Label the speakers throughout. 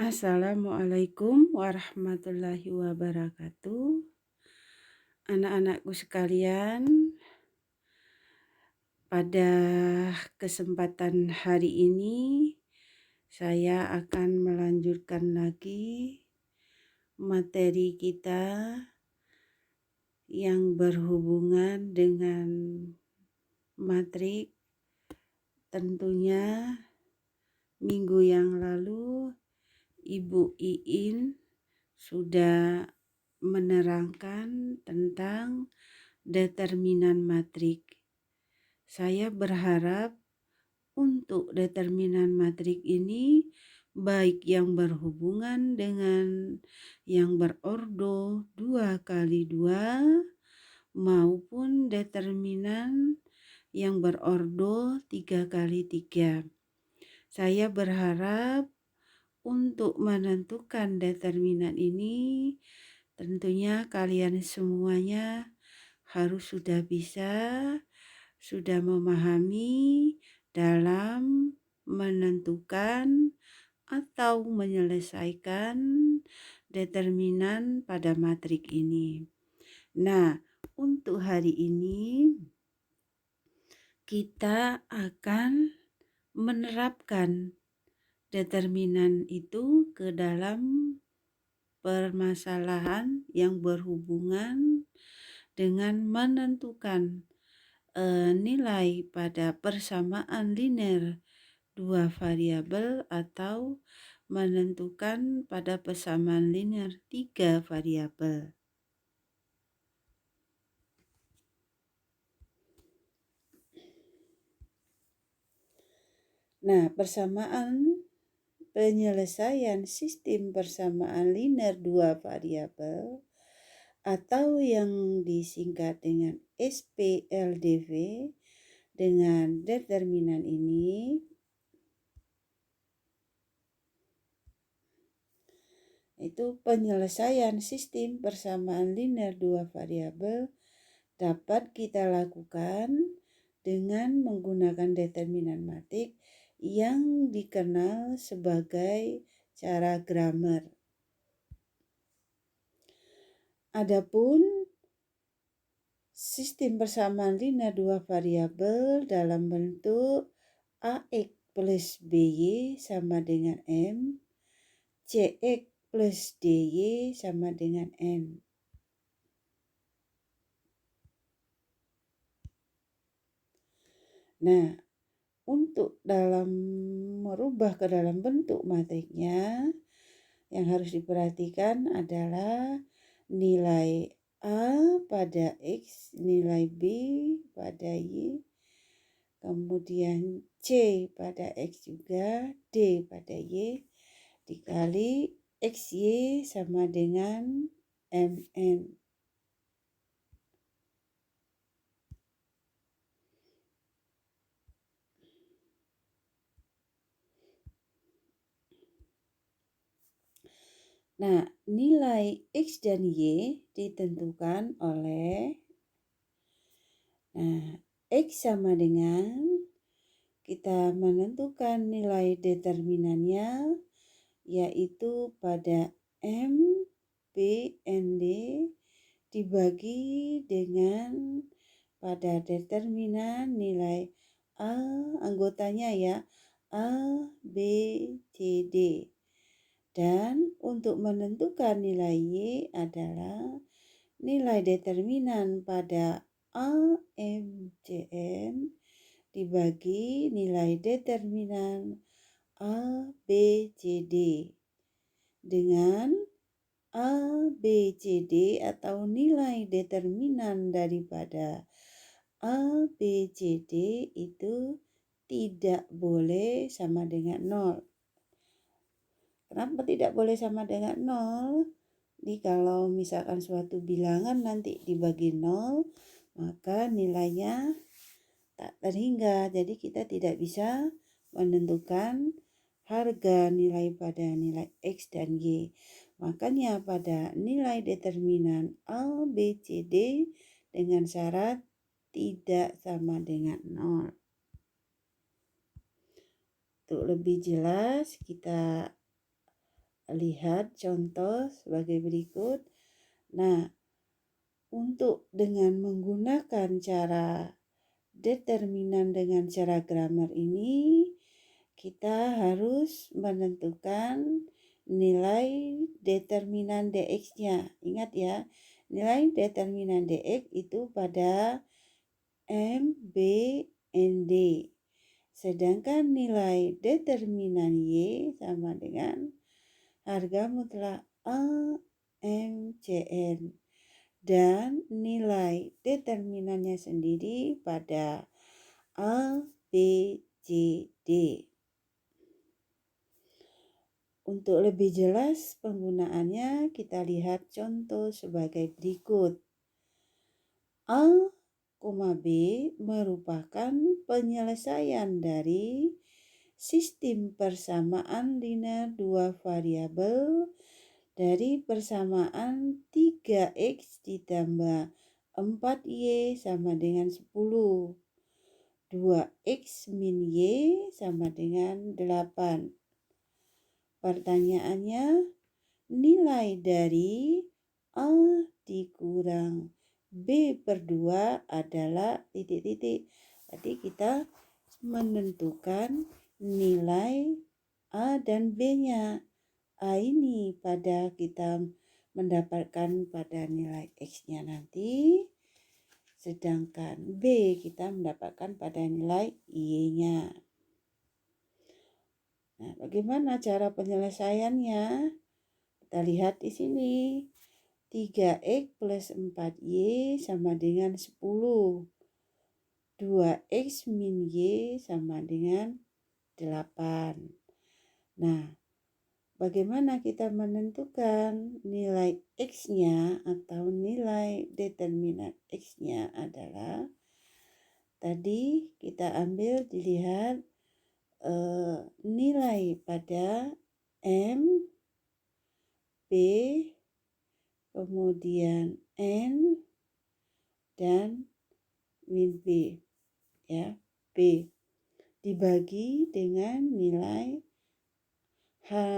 Speaker 1: Assalamualaikum warahmatullahi wabarakatuh. Anak-anakku sekalian, pada kesempatan hari ini saya akan melanjutkan lagi materi kita yang berhubungan dengan matrik. Tentunya minggu yang lalu Ibu Iin sudah menerangkan tentang determinan matrik. Saya berharap untuk determinan matrik ini baik yang berhubungan dengan yang berordo 2x2 maupun determinan yang berordo 3x3. Saya berharap untuk menentukan determinan ini tentunya kalian semuanya harus sudah memahami dalam menentukan atau menyelesaikan determinan pada matrik ini. Nah, untuk hari ini kita akan menerapkan determinan itu ke dalam permasalahan yang berhubungan dengan menentukan nilai pada persamaan linear 2 variabel atau menentukan pada persamaan linear 3 variabel. Nah, penyelesaian sistem persamaan linear 2 variabel atau yang disingkat dengan SPLDV dengan determinan ini itu penyelesaian sistem persamaan linear 2 variabel dapat kita lakukan dengan menggunakan determinan matrik yang dikenal sebagai cara grammar. Adapun sistem persamaan linear 2 variabel dalam bentuk AX plus BY sama dengan M, CX plus DY sama dengan N. Nah, untuk merubah ke dalam bentuk matriknya, yang harus diperhatikan adalah nilai A pada X, nilai B pada Y, kemudian C pada X juga, D pada Y, dikali XY sama dengan MN. Nah, nilai X dan Y ditentukan oleh X sama dengan kita menentukan nilai determinannya yaitu pada M, P, N, D dibagi dengan pada determinan nilai A, anggotanya ya, A, B, C, D. Dan untuk menentukan nilai Y adalah nilai determinan pada A, M, C, N dibagi nilai determinan A, B, C, D. Dengan A, B, C, D atau nilai determinan daripada A, B, C, D itu tidak boleh sama dengan 0. Kenapa tidak boleh sama dengan 0? Jadi kalau misalkan suatu bilangan nanti dibagi 0, maka nilainya tak terhingga. Jadi kita tidak bisa menentukan harga nilai pada nilai X dan Y. Makanya pada nilai determinan A, B, C, D dengan syarat tidak sama dengan 0. Untuk lebih jelas kita lihat contoh sebagai berikut. Nah, untuk dengan menggunakan cara determinan dengan cara grammar ini, kita harus menentukan nilai determinan dx-nya. Ingat ya, nilai determinan dx itu pada M, B, N, D. Sedangkan nilai determinan Y sama dengan harga mutlak A, M, C, N. Dan nilai determinannya sendiri pada A, B, C, D. Untuk lebih jelas penggunaannya, kita lihat contoh sebagai berikut. A, B merupakan penyelesaian dari sistem persamaan linear dua variabel dari persamaan 3x ditambah 4y sama dengan 10. 2x min y sama dengan 8. Pertanyaannya, nilai dari A dikurang B per 2 adalah titik-titik. Jadi kita menentukan nilai A dan B-nya. A ini pada kita mendapatkan pada nilai X-nya nanti, sedangkan B kita mendapatkan pada nilai Y-nya. Nah, bagaimana cara penyelesaiannya? Kita lihat di sini. 3x plus 4y sama dengan 10. 2x min y sama dengan 8. Nah, bagaimana kita menentukan nilai x-nya atau nilai determinan x-nya adalah tadi kita ambil dilihat nilai pada M, B, kemudian N, dan min B, ya, B dibagi dengan nilai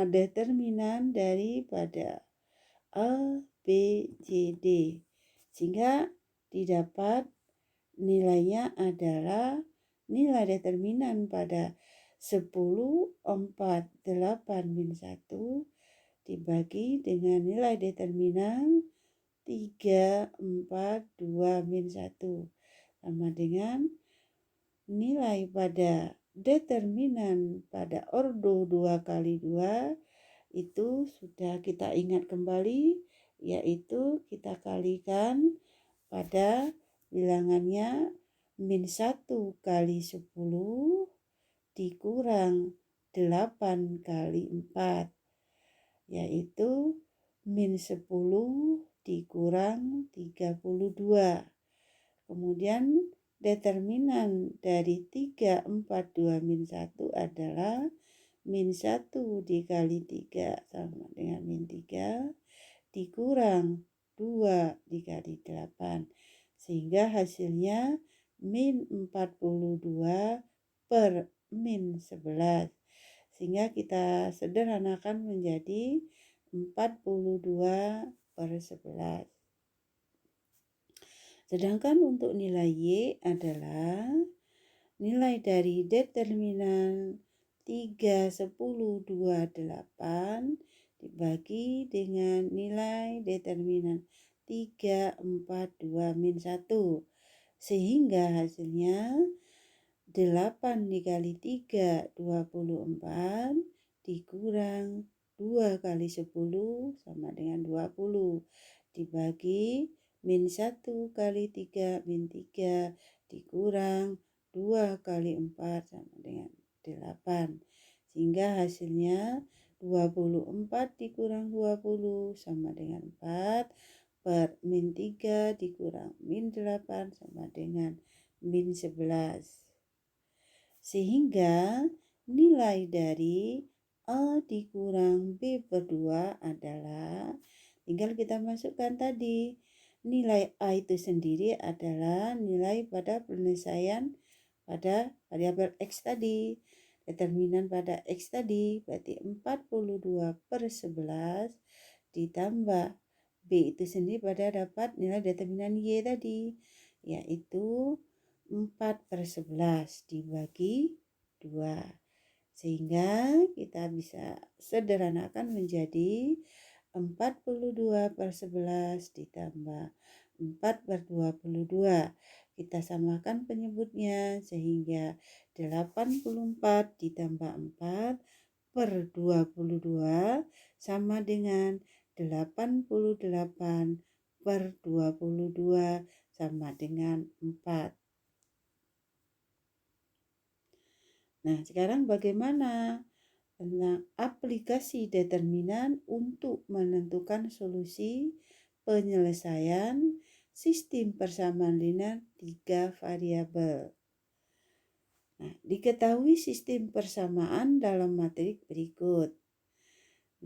Speaker 1: determinan daripada A, B, C, D, sehingga didapat nilainya adalah nilai determinan pada 10, 4, 8, min 1 dibagi dengan nilai determinan 3, 4, 2, min 1 sama dengan nilai pada determinan pada ordo 2 kali 2 itu sudah kita ingat kembali, yaitu kita kalikan pada bilangannya min 1 kali 10 dikurang 8 kali 4, yaitu min 10 dikurang 32. Kemudian determinan dari 3, 4, 2, min 1 adalah min 1 dikali 3 sama dengan min 3 dikurang 2 dikali 8. Sehingga hasilnya min 42 per min 11. Sehingga kita sederhanakan menjadi 42 per 11. Sedangkan untuk nilai Y adalah nilai dari determinan 3, 10, 2, 8 dibagi dengan nilai determinan 3, 4, 2, min 1. Sehingga hasilnya 8 dikali 3, 24 dikurang 2 kali 10 sama dengan 20 dibagi min 1 kali 3 min 3 dikurang 2 kali 4 sama dengan 8. Sehingga hasilnya 24 dikurang 20 sama dengan 4 per min 3 dikurang min 8 sama dengan min 11. Sehingga nilai dari A dikurang B per 2 adalah, tinggal kita masukkan tadi, nilai A itu sendiri adalah nilai pada penyelesaian pada variabel X tadi. determinan pada X tadi, berarti 42/11 ditambah B itu sendiri pada dapat nilai determinan Y tadi, yaitu 4/11 dibagi 2. Sehingga kita bisa sederhanakan menjadi 42/11 ditambah 4/22. Kita samakan penyebutnya sehingga 84 ditambah 4/22 sama dengan 88/22 sama dengan 4. Nah, sekarang bagaimana tentang aplikasi determinan untuk menentukan solusi penyelesaian sistem persamaan linear 3 variabel. Nah, diketahui sistem persamaan dalam matrik berikut.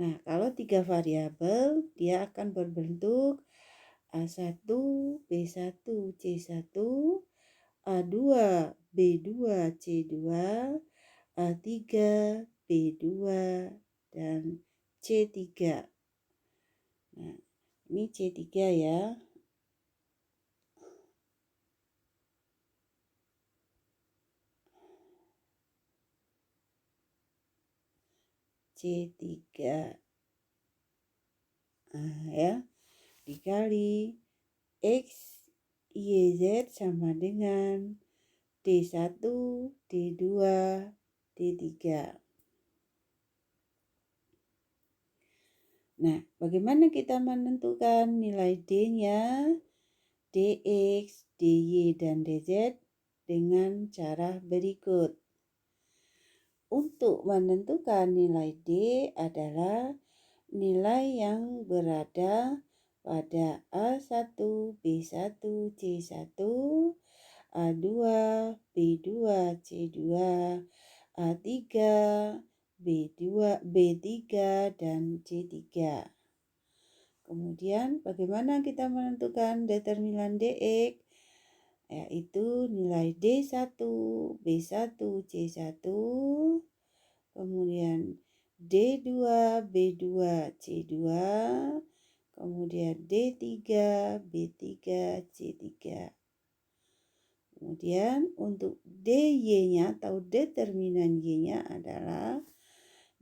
Speaker 1: Nah, kalau 3 variabel, dia akan berbentuk A1, B1, C1, A2, B2, C2, A3, B2, dan C3. Nah, ini C3 ya. C3. Nah, ya. Dikali X, Y, Z sama dengan D1, D2, D3. Nah, bagaimana kita menentukan nilai D-nya, Dx, Dy, dan Dz dengan cara berikut. Untuk menentukan nilai D adalah nilai yang berada pada A1, B1, C1, A2, B2, C2, A3, B2, B3, dan C3. Kemudian bagaimana kita menentukan determinan Dx? Yaitu nilai D1, B1, C1, kemudian D2, B2, C2, kemudian D3, B3, C3. Kemudian untuk dy-nya atau determinan y-nya adalah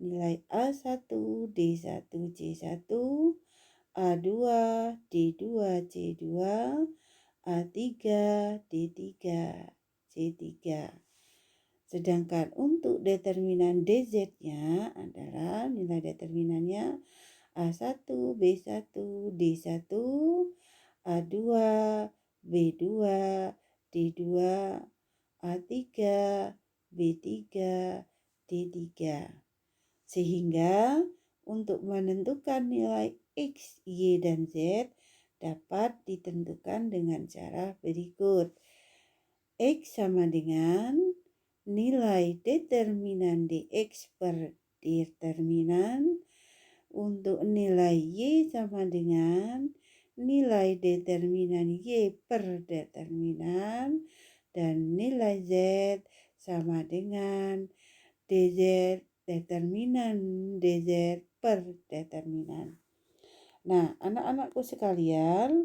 Speaker 1: nilai A1, D1, C1, A2, D2, C2, A3, D3, C3. Sedangkan untuk determinan dz-nya adalah nilai determinannya A1, B1, D1, A2, B2, D2, A3, B3, D3. Sehingga untuk menentukan nilai X, Y, dan Z dapat ditentukan dengan cara berikut. X sama dengan nilai determinan dx per determinan. Untuk nilai Y sama dengan nilai determinan Y per determinan. Dan nilai Z sama dengan dz determinan dz per determinan. Nah, anak-anakku sekalian,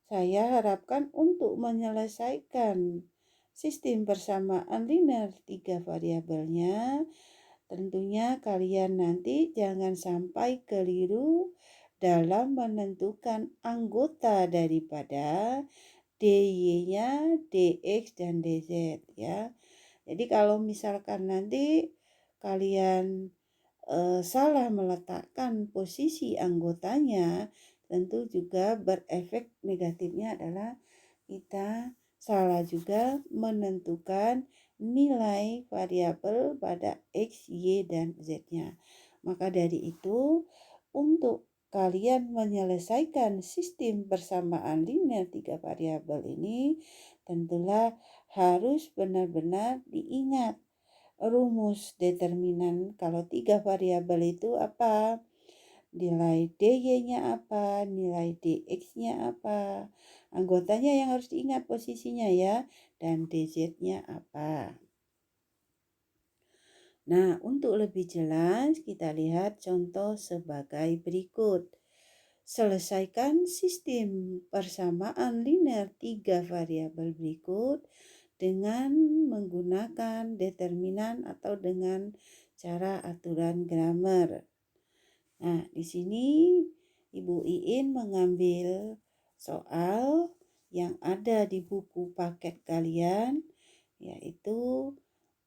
Speaker 1: saya harapkan untuk menyelesaikan sistem persamaan linear 3 variabelnya, tentunya kalian nanti jangan sampai keliru dalam menentukan anggota daripada dy-nya, dx, dan dz ya. Jadi kalau misalkan nanti kalian salah meletakkan posisi anggotanya, tentu juga berefek negatifnya adalah kita salah juga menentukan nilai variabel pada X, Y, dan Z-nya. Maka dari itu, untuk kalian menyelesaikan sistem persamaan linear 3 variabel ini, tentulah harus benar-benar diingat rumus determinan kalau 3 variabel itu apa? Nilai dy-nya apa, nilai dx-nya apa, anggotanya yang harus diingat posisinya ya, dan dz-nya apa. Nah, untuk lebih jelas kita lihat contoh sebagai berikut. Selesaikan sistem persamaan linear 3 variabel berikut dengan menggunakan determinan atau dengan cara aturan grammar. Nah, di sini Ibu Iin mengambil soal yang ada di buku paket kalian, yaitu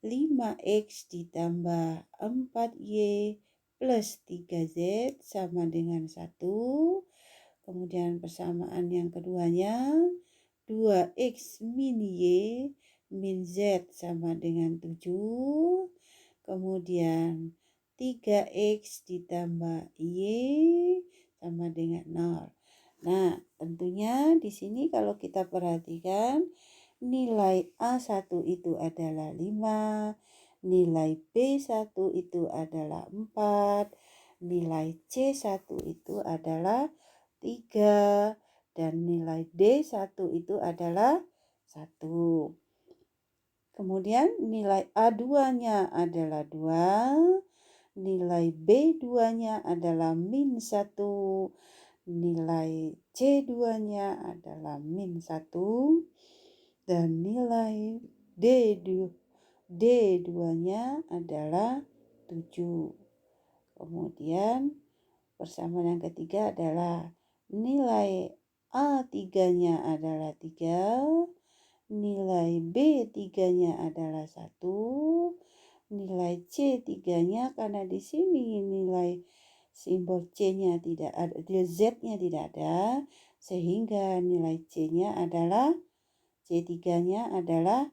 Speaker 1: 5x ditambah 4y plus 3z sama dengan 1. Kemudian persamaan yang keduanya 2x min y min z sama dengan 7. Kemudian 3x ditambah y sama dengan 0. Nah, tentunya di sini kalau kita perhatikan nilai A1 itu adalah 5, nilai B1 itu adalah 4, nilai C1 itu adalah 3, dan nilai D1 itu adalah 1. Kemudian nilai A2-nya adalah 2, nilai B2-nya adalah min 1, nilai C2-nya adalah min 1, dan nilai D2-nya adalah 7. Kemudian persamaan yang ketiga adalah nilai A3-nya adalah 3, nilai B3-nya adalah 1, nilai C3-nya karena di sini nilai simbol C-nya tidak ada, Z-nya tidak ada, sehingga nilai C-nya adalah C3-nya adalah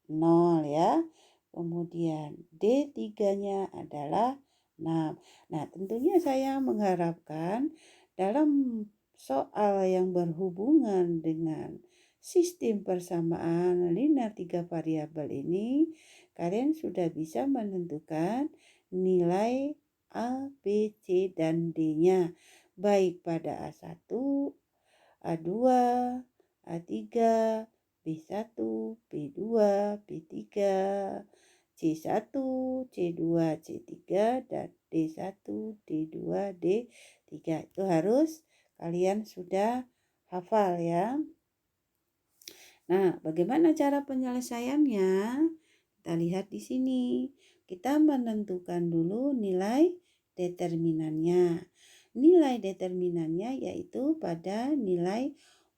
Speaker 1: 0 ya. Kemudian D3-nya adalah 6. Nah, tentunya saya mengharapkan dalam soal yang berhubungan dengan sistem persamaan linear 3 variabel ini, kalian sudah bisa menentukan nilai A, B, C, dan D-nya, baik pada A1, A2, A3, B1, B2, B3, C1, C2, C3, dan D1, D2, D3. Itu harus kalian sudah hafal ya. Nah, bagaimana cara penyelesaiannya? Kita lihat di sini. Kita menentukan dulu nilai determinannya. Nilai determinannya yaitu pada nilai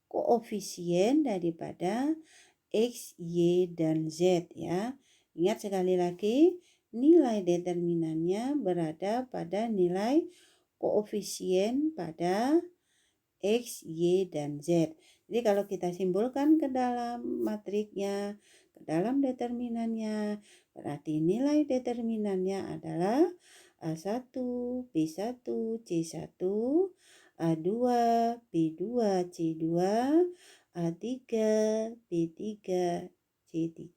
Speaker 1: koefisien daripada X, Y, dan Z ya. Ingat sekali lagi, nilai determinannya berada pada nilai koefisien pada X, Y, dan Z. Jadi kalau kita simpulkan ke dalam matriknya, ke dalam determinannya, berarti nilai determinannya adalah A1, B1, C1, A2, B2, C2, A3, B3, C3.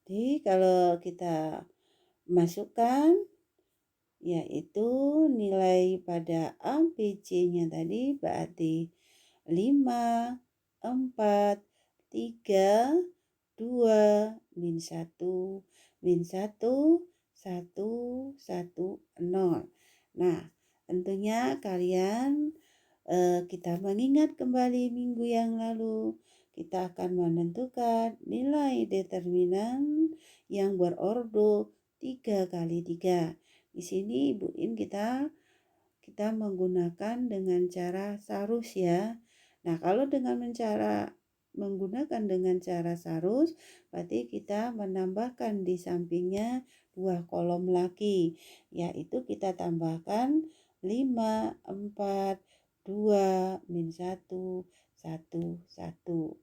Speaker 1: Jadi kalau kita masukkan yaitu nilai pada A, B, C-nya tadi berarti 5, 4, 3, 2, min 1, min 1, 1, 1, 0. Nah, tentunya kalian kita mengingat kembali minggu yang lalu, kita akan menentukan nilai determinan yang berordo 3 kali 3. Di sini Ibu In kita menggunakan dengan cara sarus ya. Nah, kalau menggunakan dengan cara sarus, berarti kita menambahkan di sampingnya 2 kolom lagi, yaitu kita tambahkan 5, 4, 2, min 1, 1, 1.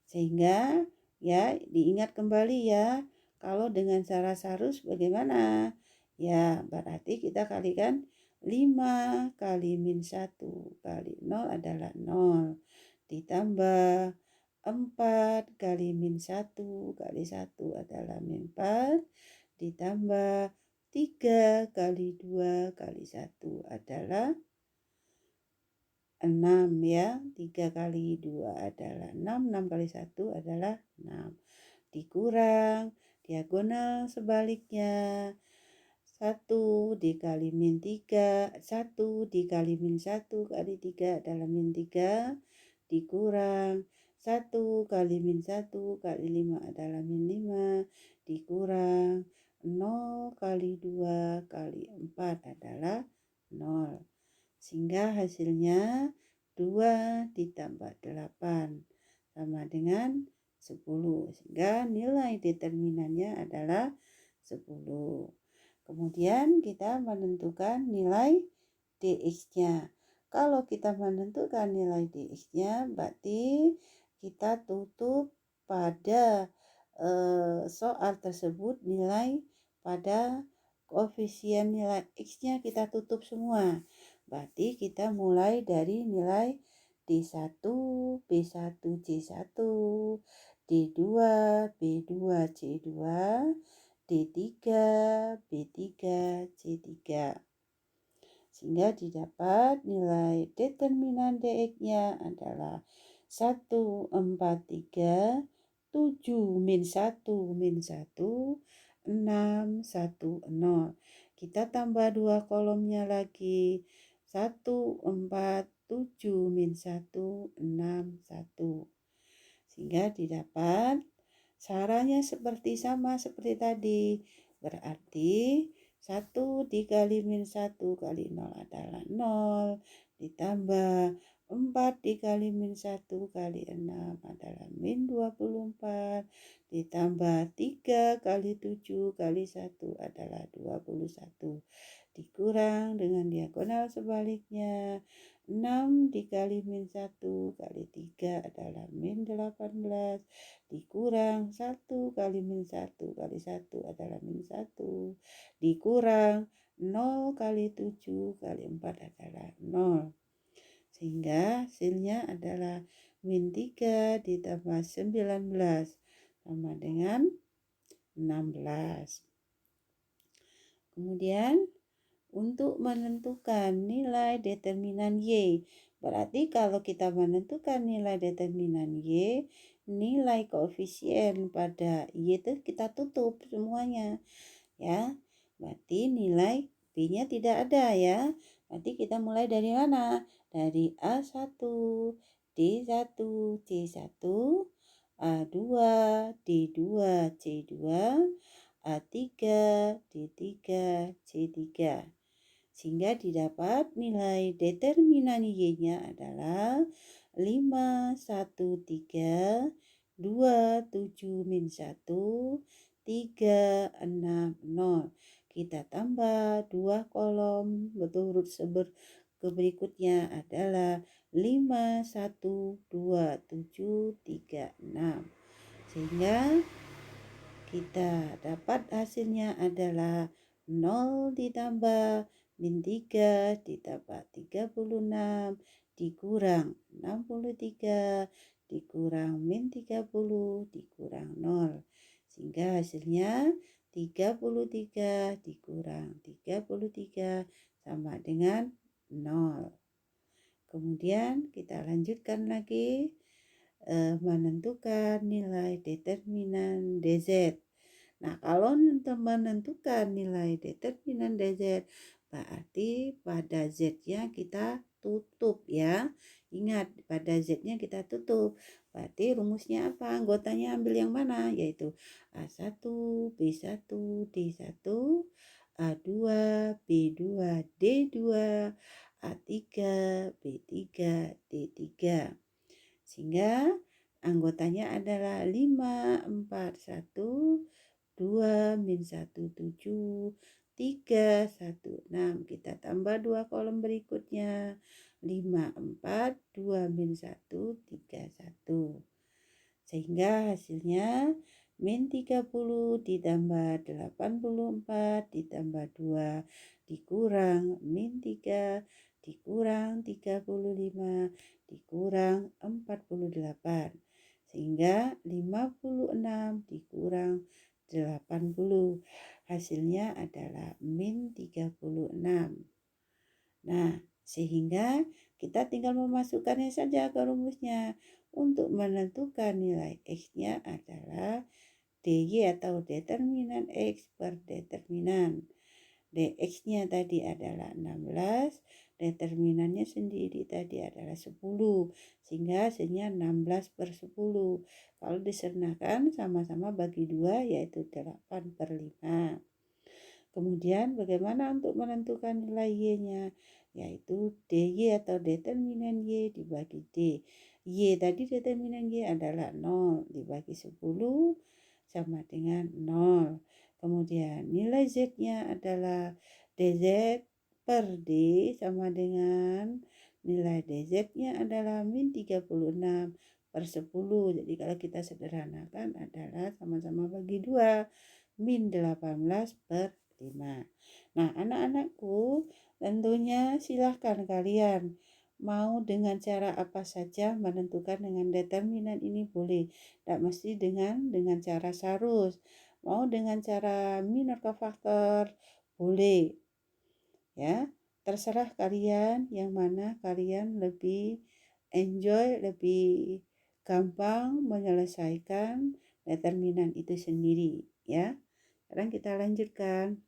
Speaker 1: Sehingga ya diingat kembali ya, kalau dengan cara sarus bagaimana? Ya berarti kita kalikan 5 kali min 1 kali 0 adalah 0. Ditambah 4 kali min 1 kali 1 adalah min 4. Ditambah 3 kali 2 kali 1 adalah 6 ya. 3 kali 2 adalah 6, 6 kali 1 adalah 6. Dikurang diagonal sebaliknya. 1 dikali min 3, 1 dikali min 1 kali 3 adalah min 3. Dikurang 1 kali min 1 kali 5 adalah min 5. Dikurang 0 kali 2 kali 4 adalah 0. Sehingga hasilnya 2 ditambah 8 sama dengan 10. Sehingga nilai determinannya adalah 10. Kemudian kita menentukan nilai dx-nya. Kalau kita menentukan nilai dx-nya, berarti kita tutup pada soal tersebut nilai pada koefisien nilai x-nya kita tutup semua. Berarti kita mulai dari nilai D1, B1, C1, D2, B2, C2, D3, B3, C3. Sehingga didapat nilai determinan dx-nya adalah 1, 4, 3, 7, min 1, min 1, 6, 1, 0. Kita tambah 2 kolomnya lagi. 1, 4, 7, min 1, 6, 1. Sehingga didapat caranya sama seperti tadi. Berarti 1 dikali min 1 kali 0 adalah 0. Ditambah 4 dikali min 1 kali 6 adalah min 24. Ditambah 3 kali 7 kali 1 adalah 21. Dikurang dengan diagonal sebaliknya. 6 dikali min 1 kali 3 adalah min 18. Dikurang 1 kali min 1 kali 1 adalah min 1. Dikurang 0 kali 7 kali 4 adalah 0. Sehingga hasilnya adalah min 3 ditambah 19 sama dengan 16. Kemudian untuk menentukan nilai determinan Y. Berarti kalau kita menentukan nilai determinan Y, nilai koefisien pada Y itu kita tutup semuanya. Ya, berarti nilai B-nya tidak ada ya. Berarti kita mulai dari mana? Dari A1, D1, C1, A2, D2, C2, A3, D3, C3. Sehingga didapat nilai determinan Y-nya adalah 5, 1, 3, 2, 7, min 1, 3, 6, 0. Kita tambah 2 kolom berturut berikutnya adalah 5, 1, 2, 7, 3, 6. Sehingga kita dapat hasilnya adalah 0 ditambah min 3 ditambah 36 dikurang 63 dikurang min 30 dikurang 0. Sehingga hasilnya 33 dikurang 33 sama dengan 0. Kemudian kita lanjutkan lagi menentukan nilai determinan DZ. Nah, kalau menentukan nilai determinan DZ, berarti pada Z-nya kita tutup ya. Ingat, pada Z-nya kita tutup. Berarti rumusnya apa? Anggotanya ambil yang mana? Yaitu A1, B1, D1, A2, B2, D2, A3, B3, D3. Sehingga anggotanya adalah 5, 4, 1, 2, min 1, 7, 3, 1, 6. Kita tambah 2 kolom berikutnya. 5, 4, 2, min 1, 3, 1. Sehingga hasilnya min 30 ditambah 84 ditambah 2 dikurang min 3 dikurang 35 dikurang 48. Sehingga 56 dikurang 80. hasilnya adalah min 36. Nah, sehingga kita tinggal memasukkannya saja ke rumusnya. Untuk menentukan nilai X-nya adalah DY atau determinan X per determinan. DX-nya tadi adalah 16, determinannya sendiri tadi adalah 10, sehingga hasilnya 16 per 10. Kalau disernakan sama-sama bagi 2 yaitu 8 per 5. Kemudian bagaimana untuk menentukan nilai Y-nya? Yaitu DY atau determinan Y dibagi D. Y tadi determinan Y adalah 0 dibagi 10 sama dengan 0. Kemudian nilai Z-nya adalah DZ per D sama dengan nilai DZ-nya adalah min 36 per 10. Jadi kalau kita sederhanakan adalah sama-sama bagi 2, min 18 per 5. Nah, anak-anakku, tentunya silahkan kalian mau dengan cara apa saja menentukan dengan determinan ini boleh. Tidak mesti dengan cara sarus. Mau dengan cara minor cofactor boleh. Ya, terserah kalian yang mana kalian lebih enjoy, lebih gampang menyelesaikan determinan itu sendiri, ya. Sekarang kita lanjutkan,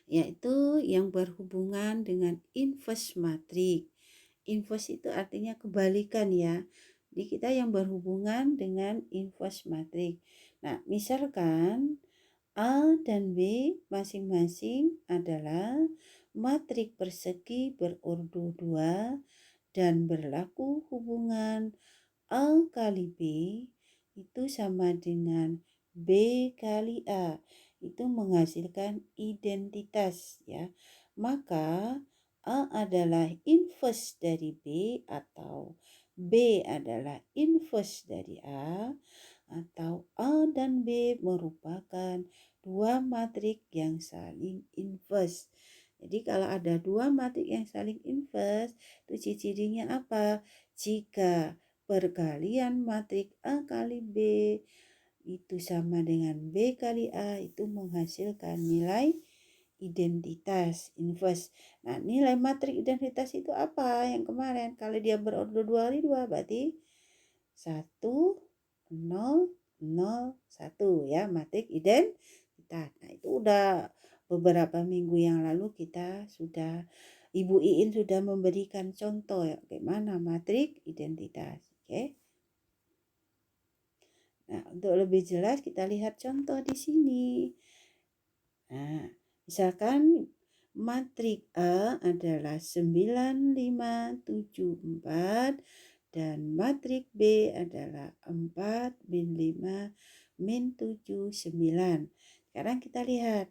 Speaker 1: yaitu yang berhubungan dengan inverse matrik. Inverse itu artinya kebalikan ya. Jadi kita yang berhubungan dengan inverse matrik. Nah, misalkan A dan B masing-masing adalah matrik persegi berordo 2 dan berlaku hubungan A kali B itu sama dengan B kali A, itu menghasilkan identitas ya. Maka A adalah inverse dari B atau B adalah inverse dari A, atau A dan B merupakan dua matrik yang saling inverse. Jadi kalau ada dua matrik yang saling inverse, itu cirinya apa? Jika perkalian matrik A kali B itu sama dengan B kali A, itu menghasilkan nilai identitas inverse. Nah, nilai matrik identitas itu apa? Yang kemarin kalau dia berordo 2 kali 2 berarti 1 0 0 1 ya, matrik identitas. Nah, itu udah beberapa minggu yang lalu Ibu Iin sudah memberikan contoh ya, bagaimana matrik identitas. Oke. Nah, untuk lebih jelas kita lihat contoh di sini. Nah, misalkan matrik A adalah 9 5 7 4 dan matrik B adalah 4 min 5 min 7 9. Sekarang kita lihat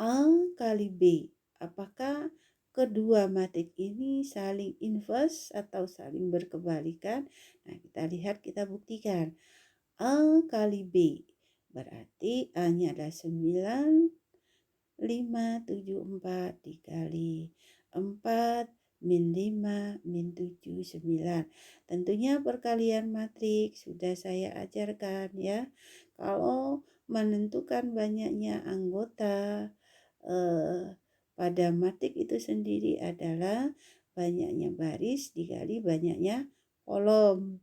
Speaker 1: A kali B. Apakah kedua matrik ini saling inverse atau saling berkebalikan? Nah, kita lihat, kita buktikan. A kali B berarti A-nya adalah 9 5 7 4 dikali 4 min 5 min 7 9. Tentunya perkalian matrik sudah saya ajarkan ya. Kalau menentukan banyaknya anggota pada matrik itu sendiri adalah banyaknya baris dikali banyaknya kolom.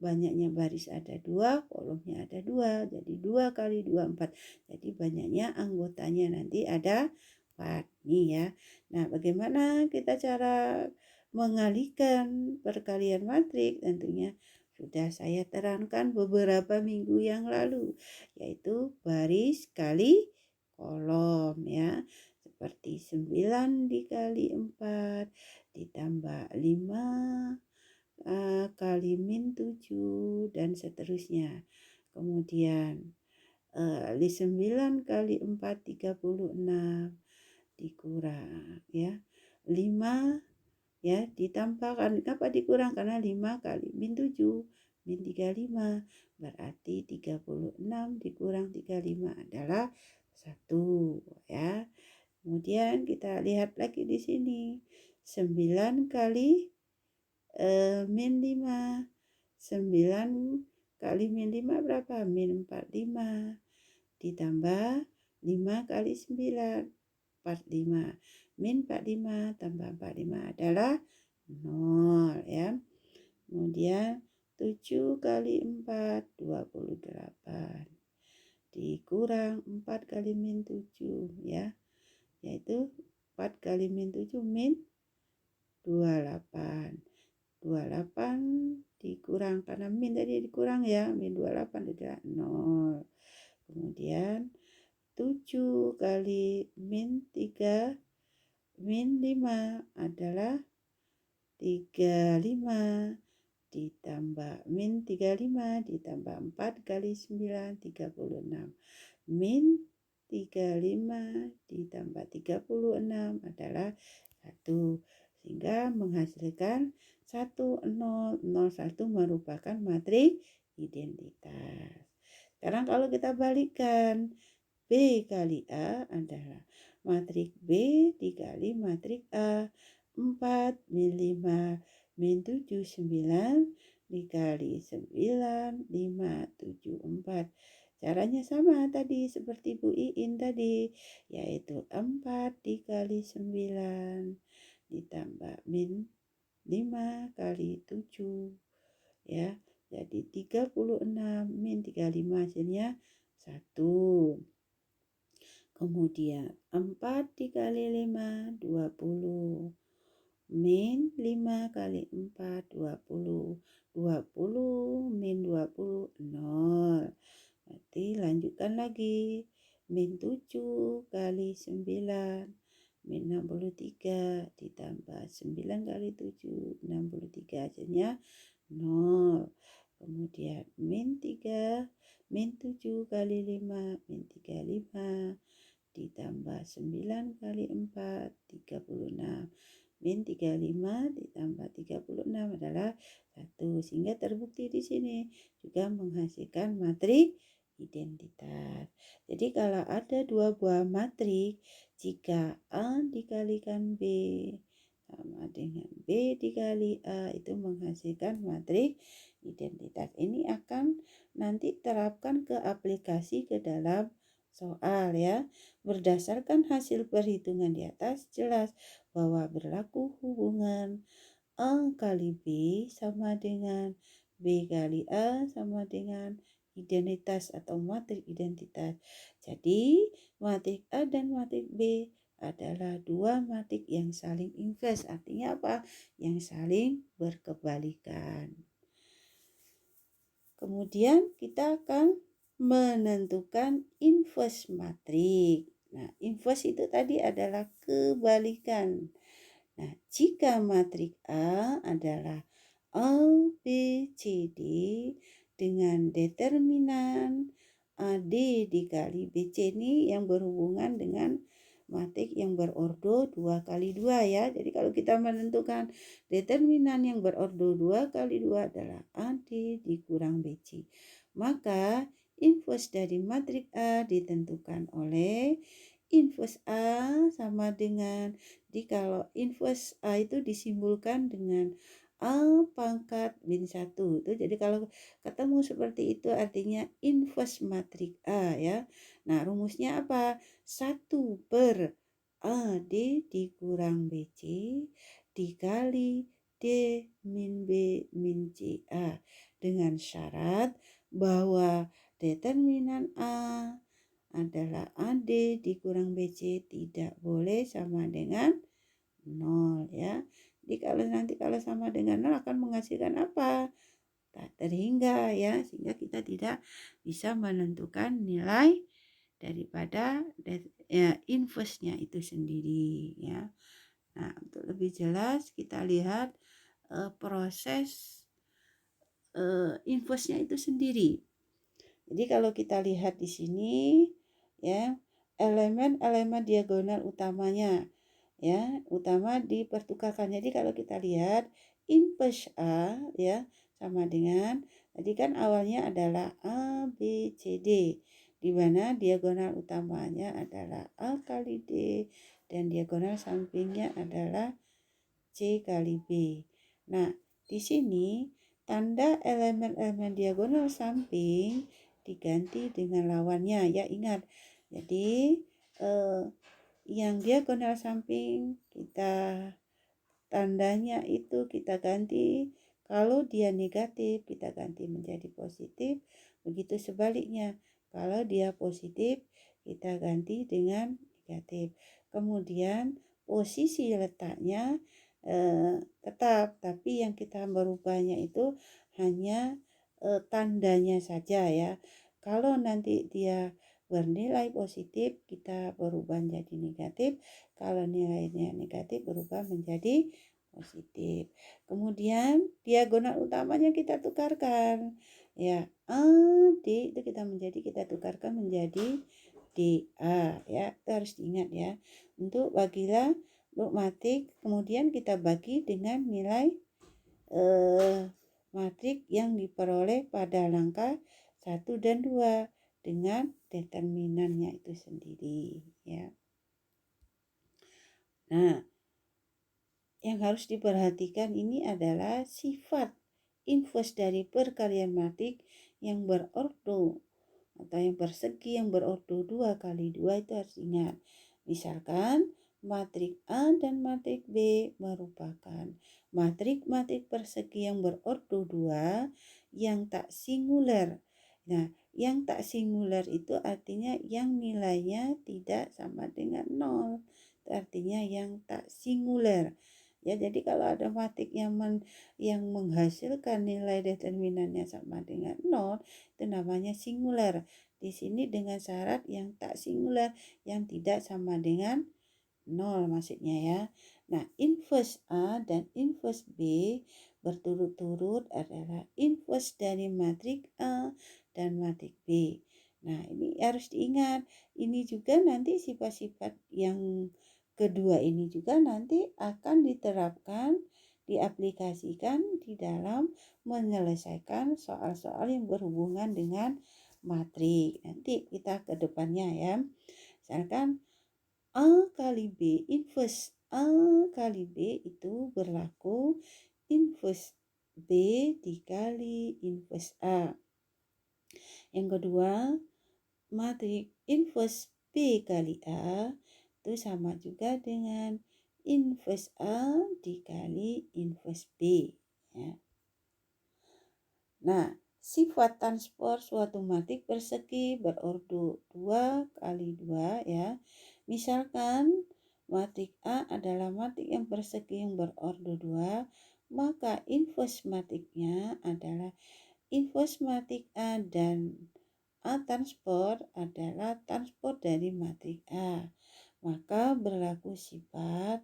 Speaker 1: Banyaknya baris ada 2, kolomnya ada 2, jadi 2 kali 2 4. Jadi banyaknya anggotanya nanti ada 4 nih ya. Nah, bagaimana kita cara mengalihkan perkalian matrik? Tentunya sudah saya terangkan beberapa minggu yang lalu, yaitu baris kali kolom ya. Seperti 9 dikali 4 ditambah 5 kali min 7 dan seterusnya. Kemudian 9 kali 4 36 dikurang ya. 5 ya ditambahkan, kenapa dikurang? Karena 5 kali min 7 min 35 berarti 36 dikurang 35 adalah 1 ya. Kemudian kita lihat lagi di sini. 9 kali min 5. 9 kali min 5 berapa? Min 45. Ditambah 5 kali 9, 45. Min 45 tambah 45 adalah 0 ya. Kemudian 7 kali 4, 28. Dikurang 4 kali min 7 ya. Yaitu 4 kali min 7 min 28. 28 dikurang, karena min tadi dikurang ya. Min 28 adalah 0. Kemudian 7 kali min 3 min 5 adalah 35 ditambah min 35 ditambah 4 kali 9 36. Min 35 ditambah 36 adalah 1. Sehingga menghasilkan 1001 merupakan matrik identitas. Sekarang kalau kita balikkan, B kali A adalah matrik B dikali matrik A. 4 min 5 min 7 9 dikali 9 5 7 4. Caranya sama tadi seperti Bu Iin tadi, yaitu 4 dikali 9 ditambah min 5 kali 7 ya. Jadi 36 min 35 hasilnya 1. Kemudian 4 dikali 5 20. Min 5 kali 4 20. 20 min 20 0. Berarti lanjutkan lagi. Min 7 kali 9 min 63 ditambah 9 kali 7 63 hasilnya 0. Kemudian min 3 min 7 kali 5 min 35 ditambah 9 kali 4 36. Min 35 ditambah 36 adalah 1. Sehingga terbukti di sini juga menghasilkan matrik identitas. Jadi kalau ada dua buah matrik, jika A dikalikan B sama dengan B dikali A itu menghasilkan matrik identitas. Ini akan nanti terapkan ke aplikasi ke dalam soal ya. Berdasarkan hasil perhitungan di atas jelas bahwa berlaku hubungan A kali B sama dengan B kali A sama dengan identitas atau matrik identitas. Jadi matrik A dan matrik B adalah dua matrik yang saling invers. Artinya apa? Yang saling berkebalikan. Kemudian kita akan menentukan invers matrik. Nah, invers itu tadi adalah kebalikan. Nah, jika matrik A adalah A, B, C, D dengan determinan AD dikali BC ini yang berhubungan dengan matrik yang berordo 2 kali 2 ya. Jadi kalau kita menentukan determinan yang berordo 2 kali 2 adalah AD dikurang BC. Maka invers dari matrik A ditentukan oleh invers A sama dengan, jadi kalau invers A itu disimbolkan dengan A pangkat min 1. Itu jadi kalau ketemu seperti itu artinya invers matrik A ya. Nah, rumusnya apa? 1 per AD dikurang BC dikali D min B min CA dengan syarat bahwa determinan A adalah AD dikurang BC tidak boleh sama dengan 0 ya. Jadi kalau sama dengan 0 akan menghasilkan apa? Tak terhingga ya, sehingga kita tidak bisa menentukan nilai daripada inverse-nya itu sendiri ya. Nah, untuk lebih jelas kita lihat proses inverse-nya itu sendiri. Jadi kalau kita lihat di sini ya, elemen-elemen diagonal utamanya ya, utama dipertukarkan. Jadi kalau kita lihat inverse A ya sama dengan tadi kan awalnya adalah A, B, C, D, di mana diagonal utamanya adalah A kali D dan diagonal sampingnya adalah C kali B. Nah, di sini tanda elemen-elemen diagonal samping diganti dengan lawannya ya. Ingat, Jadi yang diagonal samping kita tandanya itu kita ganti, kalau dia negatif kita ganti menjadi positif, begitu sebaliknya. Kalau dia positif kita ganti dengan negatif. Kemudian posisi letaknya tetap, tapi yang kita berubahnya itu hanya tandanya saja ya. Kalau nanti dia bernilai positif kita berubah menjadi negatif, kalau nilainya negatif berubah menjadi positif. Kemudian diagonal utamanya kita tukarkan ya, A D itu kita tukarkan menjadi DA ya, itu harus diingat ya. Untuk bagilah untuk matrik, kemudian kita bagi dengan nilai matrik yang diperoleh pada langkah 1 dan 2 dengan determinannya itu sendiri ya. Nah, yang harus diperhatikan ini adalah sifat inverse dari perkalian matrik yang berordo atau yang persegi yang berordo 2 kali 2 itu harus ingat. Misalkan matrik A dan matrik B merupakan matrik-matrik persegi yang berordo 2 yang tak singuler. Nah, yang tak singuler itu artinya yang nilainya tidak sama dengan 0. Itu artinya yang tak singuler. Ya, jadi kalau ada matrik yang menghasilkan nilai determinannya sama dengan 0, itu namanya singuler. Di sini dengan syarat yang tak singuler, yang tidak sama dengan 0 maksudnya ya. Nah, inverse A dan inverse B berturut-turut adalah inverse dari matrik A dan matrik B. Nah, ini harus diingat. Ini juga nanti sifat-sifat yang kedua ini juga nanti akan diterapkan, diaplikasikan di dalam menyelesaikan soal-soal yang berhubungan dengan matrik. Nanti kita ke depannya ya. Misalkan A kali B, inverse A kali B itu berlaku inverse B dikali inverse A. Yang kedua, matrik inverse B kali A itu sama juga dengan inverse A dikali inverse B ya. Nah, sifat transport suatu matrik persegi berordo 2 kali 2 ya. Misalkan matrik A adalah matrik yang persegi yang berordo 2, maka inverse matriknya adalah inverse matrik A dan A transport adalah transport dari matrik A. Maka berlaku sifat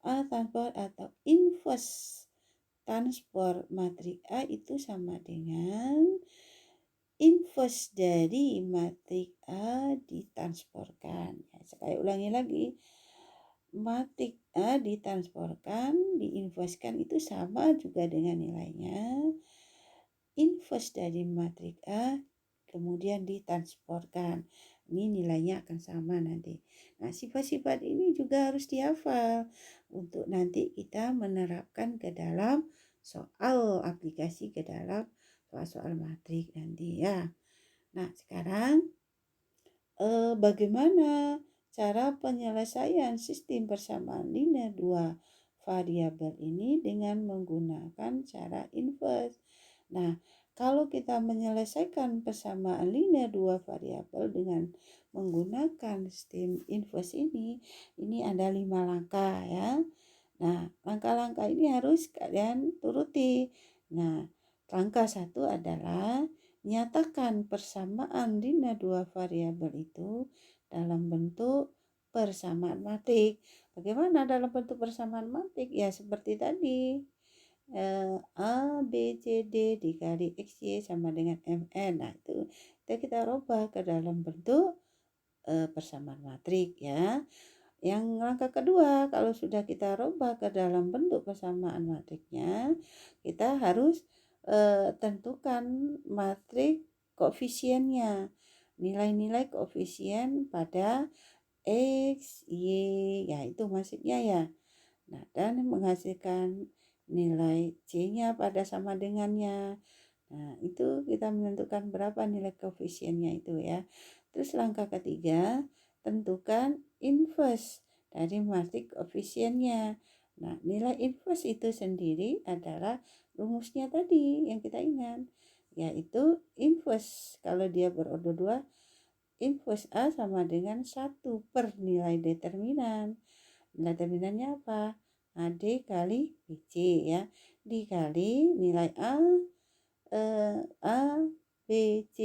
Speaker 1: A transport atau inverse transport matrik A itu sama dengan inverse dari matrik A ditransportkan. Ya, saya ulangi lagi. Matrik A ditransportkan, diinverskan itu sama juga dengan nilainya inverse dari matrik A kemudian ditransportkan. Ini nilainya akan sama nanti. Nah, sifat-sifat ini juga harus dihafal untuk nanti kita menerapkan ke dalam soal aplikasi ke dalam soal-soal matrik nanti ya. Nah, sekarang bagaimana cara penyelesaian sistem persamaan linear 2 variabel ini dengan menggunakan cara inverse. Nah, kalau kita menyelesaikan persamaan linear 2 variabel dengan menggunakan sistem inverse ini ada 5 langkah ya. Nah, langkah-langkah ini harus kalian turuti. Nah, langkah 1 adalah nyatakan persamaan linear 2 variabel itu dalam bentuk persamaan matrik. Bagaimana dalam bentuk persamaan matrik? Ya, seperti tadi. A, B, C, D dikali XY sama dengan MN. Nah, itu kita rubah ke dalam bentuk persamaan matrik ya. Yang langkah kedua, kalau sudah kita rubah ke dalam bentuk persamaan matriknya, kita harus tentukan matrik koefisiennya. Nilai-nilai koefisien pada X, Y, ya itu maksudnya ya. Nah, dan menghasilkan nilai C-nya pada sama dengannya. Nah, itu kita menentukan berapa nilai koefisiennya itu ya. Terus langkah ketiga, tentukan inverse dari matrik koefisiennya. Nah, nilai inverse itu sendiri adalah rumusnya tadi yang kita ingat, yaitu inverse kalau dia berorder 2, inverse A sama dengan 1 per nilai determinan. Nilai determinannya apa? AD kali BC ya, dikali nilai A, B, C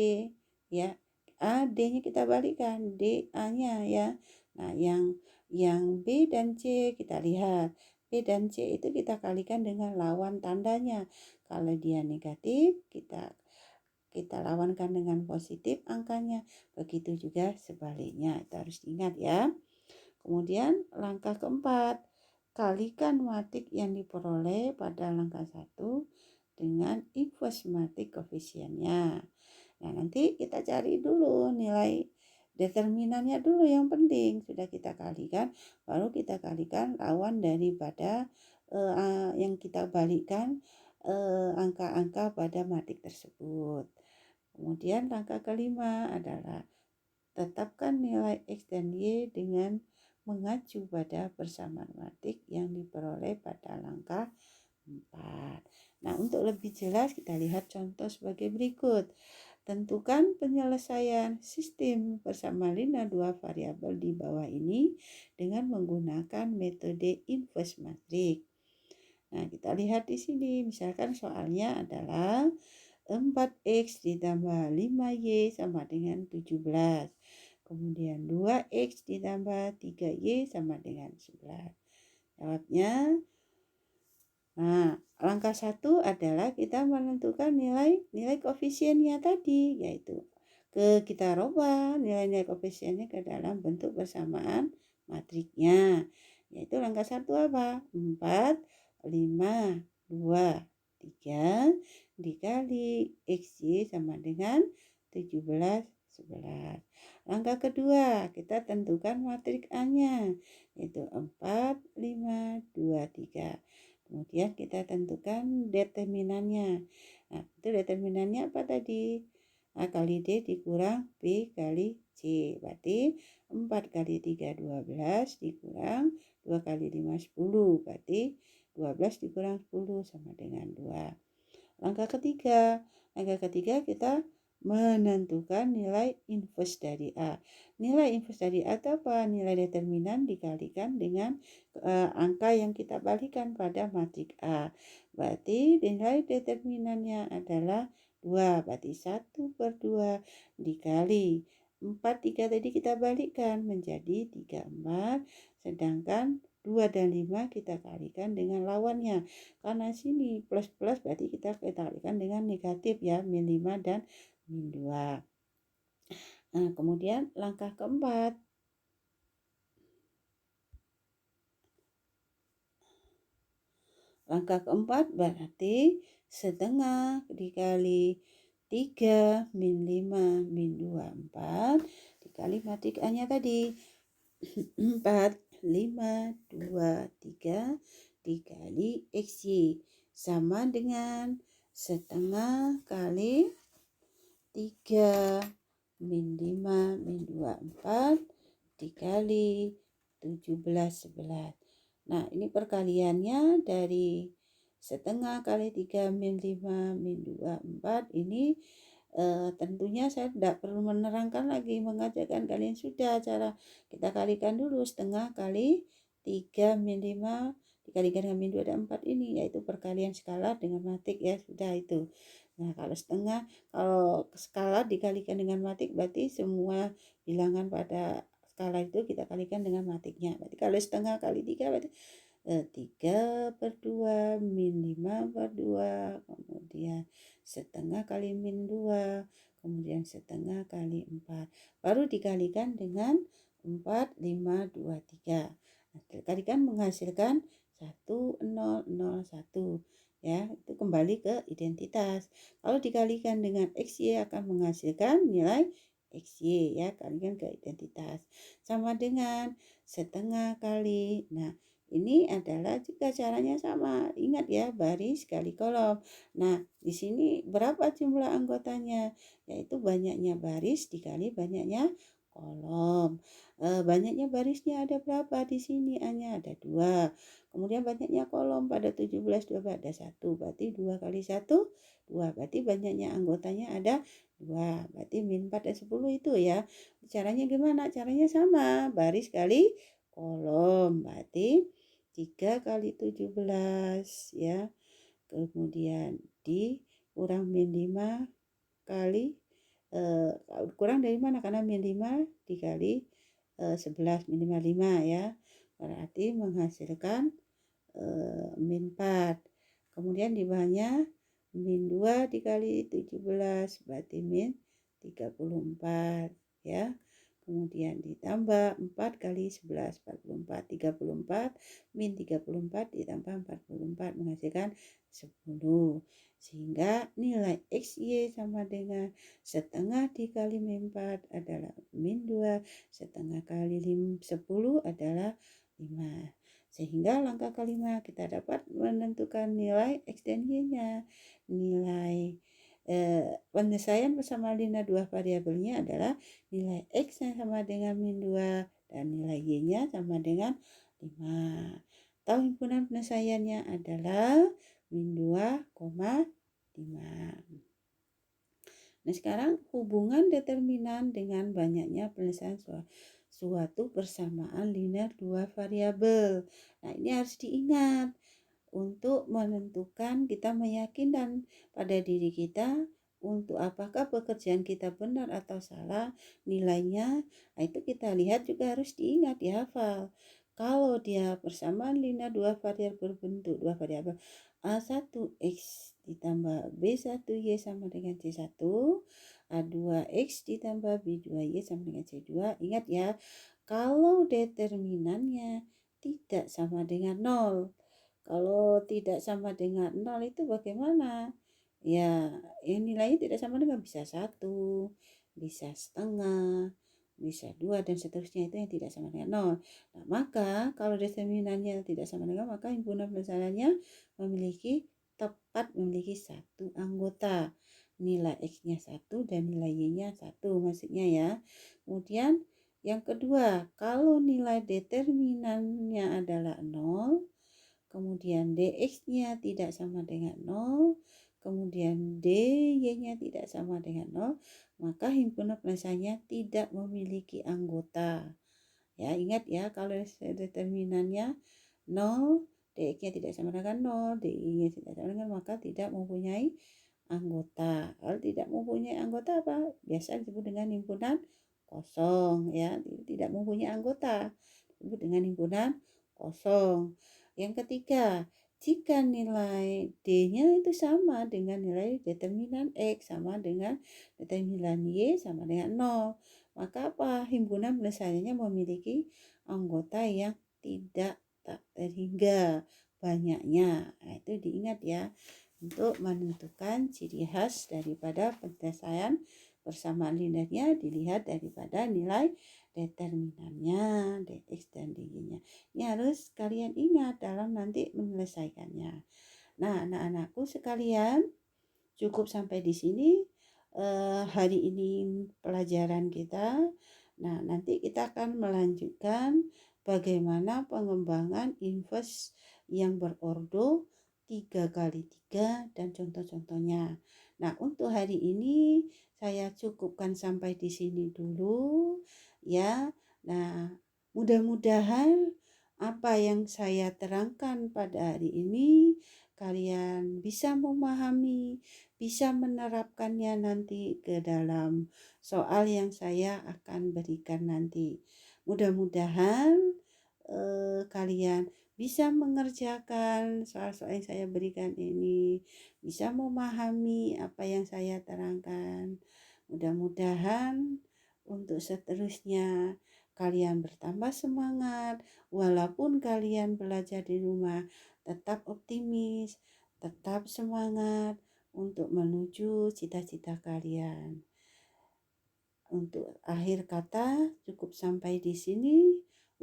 Speaker 1: ya. A, D-nya kita balikkan, D, A-nya ya. Nah, yang B dan C kita lihat. B dan C itu kita kalikan dengan lawan tandanya. Kalau dia negatif, kita lawankan dengan positif angkanya. Begitu juga sebaliknya. Itu harus diingat ya. Kemudian langkah keempat, kalikan matrik yang diperoleh pada langkah 1 dengan inverse matrik koefisiennya. Nah, nanti kita cari dulu nilai determinannya dulu yang penting. Sudah kita kalikan, baru kita kalikan lawan daripada yang kita balikkan angka-angka pada matrik tersebut. Kemudian langkah kelima adalah tetapkan nilai X dan Y dengan mengacu pada persamaan matrik yang diperoleh pada langkah 4. Nah, untuk lebih jelas kita lihat contoh sebagai berikut. Tentukan penyelesaian sistem persamaan linear 2 variabel di bawah ini dengan menggunakan metode inverse matrik. Nah, kita lihat di sini, misalkan soalnya adalah 4X ditambah 5Y sama dengan 17. Kemudian 2X ditambah 3Y sama dengan 11. Jawabnya, nah, langkah 1 adalah kita menentukan nilai koefisiennya tadi, yaitu kita rubah nilai koefisiennya ke dalam bentuk persamaan matriknya. Yaitu langkah 1 apa? 4, 5, 2, 3 dikali XY sama dengan 17, 11. Langkah kedua, kita tentukan matrik A-nya, yaitu 4, 5, 2, 3. Kemudian kita tentukan determinannya. Nah, itu determinannya apa tadi? A kali D dikurang B kali C. Berarti 4 kali 3, 12 dikurang 2 kali 5, 10. Berarti 12 dikurang 10 sama dengan 2. Langkah ketiga kita menentukan nilai inverse dari A. Nilai inverse dari A itu apa? Nilai determinan dikalikan dengan angka yang kita balikan pada matrik A. Berarti nilai determinannya adalah 2. Berarti 1 per 2 dikali 4, 3 tadi kita balikkan menjadi 3, 4. Sedangkan 2 dan 5 kita kalikan dengan lawannya. Karena sini plus-plus berarti kita kalikan dengan negatif ya, min 5 dan min 2. Nah, kemudian langkah keempat. Langkah keempat berarti setengah dikali 3 min 5 min 2, 4 dikali matrik A-nya tadi 4, 5, 2, 3 dikali XY sama dengan setengah kali 3 min 5 min 2, 4 dikali 17, 11. Nah, ini perkaliannya dari setengah kali 3 min 5 min 2, 4 ini tentunya saya tidak perlu menerangkan lagi, mengajarkan kalian sudah cara kita kalikan dulu setengah kali 3 min 5 dikalikan dengan min 2 dan 4 ini, yaitu perkalian skala dengan matrik ya, sudah itu. Nah, kalau skala dikalikan dengan matrik berarti semua bilangan pada skala itu kita kalikan dengan matriknya. Berarti kalau setengah kali 3 berarti 3 per 2 min 5 per 2, kemudian setengah kali min 2, kemudian setengah kali 4. Baru dikalikan dengan 4, 5, 2, 3. Nah, dikalikan menghasilkan 1, 0, 0, 1. Ya, itu kembali ke identitas. Kalau dikalikan dengan XY akan menghasilkan nilai XY ya, kalikan ke identitas. Sama dengan setengah kali. Nah, Ini adalah juga caranya sama. Ingat ya, baris kali kolom. Nah, di sini berapa jumlah anggotanya? Yaitu banyaknya baris dikali banyaknya kolom. Banyaknya barisnya ada berapa di sini? Hanya ada 2. Kemudian banyaknya kolom pada 17 12 ada 1. Berarti 2 kali 1 2. Berarti banyaknya anggotanya ada 2. Berarti min 4 dan 10 itu ya. Caranya gimana? Caranya sama. Baris kali kolom. Berarti 3 kali 17 ya. Kemudian dikurang min 5 kali kurang dari mana? Karena min 5 dikali 11 minimal 5 ya. Berarti menghasilkan min 4. Kemudian di bawahnya min 2 dikali 17 berarti min 34 ya. Kemudian ditambah 4 kali 11 44 34 min 34 ditambah 44 menghasilkan 10. Sehingga nilai XY sama dengan setengah dikali min 4 adalah min 2, setengah kali 10 adalah 5. Sehingga langkah kelima kita dapat menentukan nilai X dan Y-nya. Nilai penyelesaian bersama linear dua variabelnya adalah nilai X yang sama dengan min 2 dan nilai Y-nya sama dengan 5. Atau himpunan penyelesaiannya adalah min 2,5. Nah, sekarang hubungan determinan dengan banyaknya penyelesaian suatu persamaan linear dua variabel. Nah, ini harus diingat untuk menentukan kita meyakinkan pada diri kita untuk apakah pekerjaan kita benar atau salah nilainya. Nah, itu kita lihat juga harus diingat, dihafal. Kalau dia persamaan linear dua variabel berbentuk dua variabel A1X ditambah B1Y sama dengan C1, A2X ditambah B2Y sama dengan C2. Ingat ya, kalau determinannya tidak sama dengan 0. Kalau tidak sama dengan 0 itu bagaimana? Ya, nilainya tidak sama dengan bisa 1, bisa setengah, bisa 2, dan seterusnya itu yang tidak sama dengan 0. Nah, maka kalau determinannya tidak sama dengan, maka himpunan penyelesaiannya tepat memiliki satu anggota. Nilai X-nya 1 dan nilai Y-nya 1 maksudnya ya. Kemudian yang kedua, kalau nilai determinannya adalah 0, kemudian dx-nya tidak sama dengan 0, kemudian dy-nya tidak sama dengan 0, maka himpunan penyelesaiannya tidak memiliki anggota. Ya, ingat ya, kalau determinannya 0, dx-nya tidak sama dengan 0, dy-nya tidak sama dengan, maka tidak mempunyai anggota. Kalau tidak mempunyai anggota apa? Biasa disebut dengan himpunan kosong ya, tidak mempunyai anggota. Disebut dengan himpunan kosong. Yang ketiga, jika nilai D-nya itu sama dengan nilai determinan X sama dengan determinan Y sama dengan 0, maka apa? Himpunan penyelesaiannya memiliki anggota yang tidak tak terhingga banyaknya. Nah, itu diingat ya untuk menentukan ciri khas daripada penyelesaian persamaan linearnya dilihat daripada nilai determinannya, dx dan dy-nya. Ini harus kalian ingat dalam nanti menyelesaikannya. Nah, anak-anakku sekalian, cukup sampai di sini hari ini pelajaran kita. Nah, nanti kita akan melanjutkan bagaimana pengembangan inverse yang berordo 3 kali 3 dan contoh-contohnya. Nah, untuk hari ini saya cukupkan sampai di sini dulu ya. Nah, mudah-mudahan apa yang saya terangkan pada hari ini kalian bisa memahami, bisa menerapkannya nanti ke dalam soal yang saya akan berikan nanti. Mudah-mudahan kalian bisa mengerjakan soal-soal yang saya berikan ini, bisa memahami apa yang saya terangkan. Mudah-mudahan untuk seterusnya kalian bertambah semangat, walaupun kalian belajar di rumah, tetap optimis, tetap semangat untuk menuju cita-cita kalian. Untuk akhir kata, cukup sampai di sini.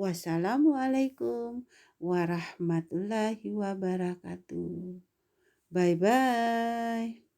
Speaker 1: Wassalamualaikum warahmatullahi wabarakatuh. Bye bye.